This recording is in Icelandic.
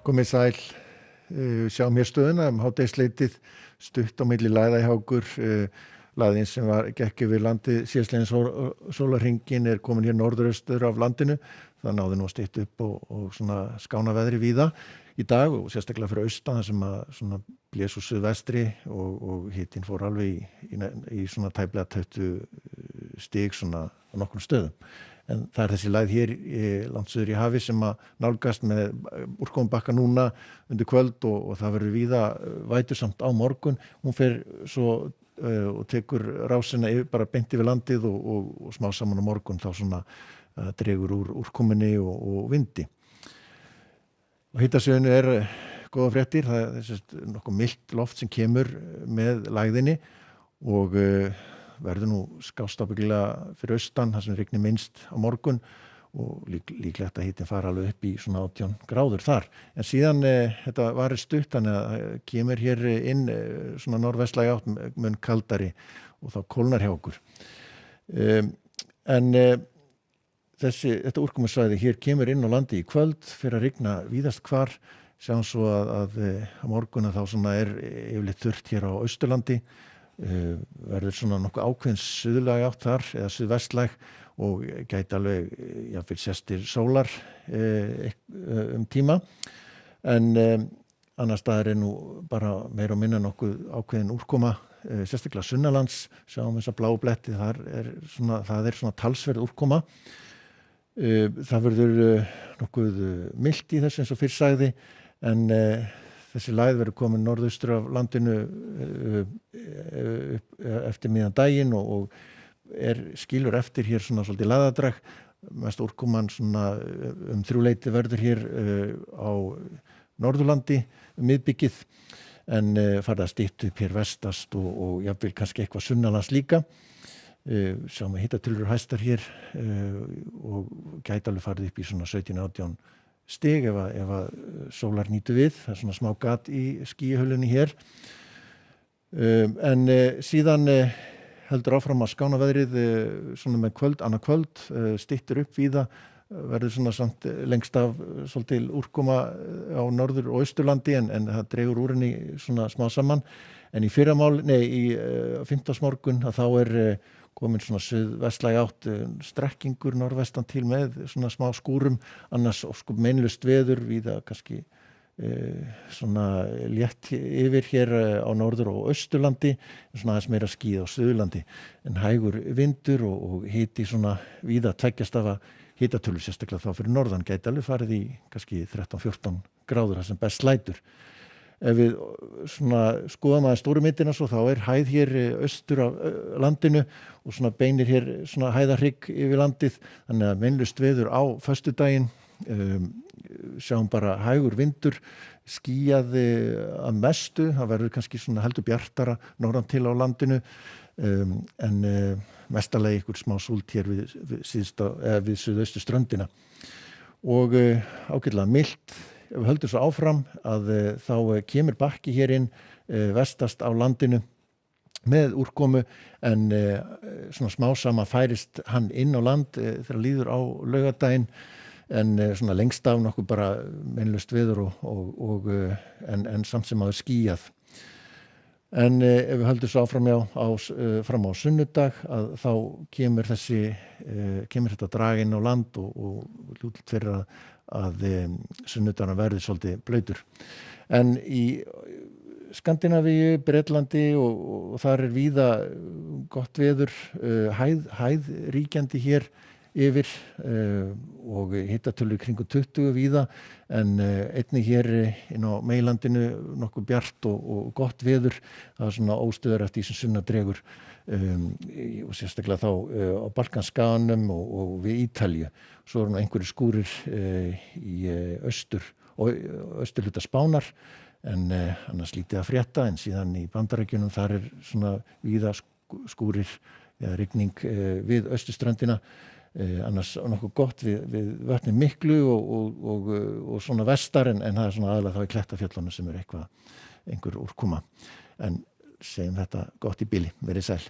Komið sæl, sjáum hér stöðuna hádegisleitið stutt á milli lægða hjá okkur. Lægðin sem gekk yfir landið síðastliðinn sólarhringinn komin hér norðaustur af landinu. Það náði nú að stytta upp og svona skána veðri víða í dag og sérstaklega fyrir austan þar sem að svona blés úr suðvestri og hitinn fór alveg í svona tæplega 20 stig svona á nokkrum stöðum. En það þessi lægð hér langt suður í hafi sem að nálgast með úrkomubakka núna undir kvöld og það verður víða vætusamt á morgun. Hún fer svo og tekur rásina bara beint yfir landið og smá saman á morgun þá svona dregur úr úrkomunni og vindi. Og hitasvæðinu góða fréttir, það nokkuð milt loft sem kemur með lægðinni og verður nú skást ábyggilega fyrir austan, það sem rignir minnst á morgun og líklegt að hitinn fara alveg upp í svona 18 gráður þar. En síðan þetta varir stutt, þannig að kemur hér inn svona norðvestlæg átt mun kaldari og þá kólnar hjá okkur. En þetta úrkomusvæði hér kemur inn á landi í kvöld fyrir að rigna víðast hvar. Sjáum svo að á morgun þá svona yfirleitt þurrt hér á Austurlandi. Verður svona nokkuð ákveðin suðlæg átt þar eða suðvestlæg og gæti alveg jafnvel sestir sólar tíma en annars staðar nú bara meira og minna nokkuð ákveðin úrkoma sérstaklega sunnanlands, sjáum þessa bláu bletti það er svona talsverð úrkoma. Það verður nokkuð milt í þessu eins og fyrr sagði en þessi lægð verður komin norðaustur af landinu eftir miðjan daginn og skilur eftir hér svona svolítið lægðadrag. Mest úrkoman svona þrjúleyti verður hér á Norðurlandi miðbyggið en farið að stytta upp hér vestast og jafnvel kannski eitthvað sunnanlands líka. Sjáum við hitatölur hæstar hér og gæti alveg farið upp í svona 17-18 stig ef að sólar nýtu við. Það svona smá gat í skýjahölunni hér. En síðan heldur áfram að skána veðrið svona með annað kvöld, styttir upp víða, verður svona samt lengst af svolítil úrkoma á norður- og austurlandi en það dregur úr henni svona smá saman. En í fimmtudagsmorgun að þá komin svona suðvestlæg átt strekkingur norðvestan til með svona smá skúrum, annars meinlaust veður víða kannski svona létt yfir hér á norður- og austurlandi, svona aðeins meira skýjað á suðurlandi en hægur vindur og hiti svona víða 2 stafa hitatölu sérstaklega þá fyrir norðan gæti alveg farið í kannski 13-14 gráður það sem best lætur. Ef við svona skoðum að stóru myndina svo þá hæð hér austur af landinu og svona beinir hér svona hæðarhrygg yfir landið þannig að meinlaust veður á föstudaginn. Sjáum bara hægur vindur, skýjað að mestu, það verður kannski svona heldur bjartara norðan til á landinu en mestalagi ykkur smá súld hér við suðaustu ströndina og ágætlega milt. Ef við höldum svo áfram að þá kemur bakki hér inn vestast á landinu með úrkomu en svona smá sama færist hann inn á land þegar líður á laugardaginn en svona lengst af nokkuð bara meinlaust veður en samt sem áður skýjað. En ef við höldum svo áfram fram á sunnudag að þá kemur þetta drag inn á land og lútligt fyrir að sunnudagurinn verði svolítið blautur. En í Skandinavíu, Bretlandi og þar víða gott veður, hæð ríkjandi hér yfir og hitatölur kringum 20 víða en einnig hér inn á meginlandinu nokkuð bjart og gott veður. Það er svona óstöður eftir því sem sunna dregur og sérstaklega þá á Balkanskaganum og við Ítalíu. Svo eru einhverjir skúrir í austurhluta Spánar en annars lítið að frétta en síðan í Bandaríkjunum þar svona víða skúrir eða rigning við austurströndina. Annars nokkuð gott við vötnin miklu og svona vestar en það er svona aðalega þá í Klettafjöllunum sem einhver úrkoma. En segjum þetta gott í bili, verið sæl.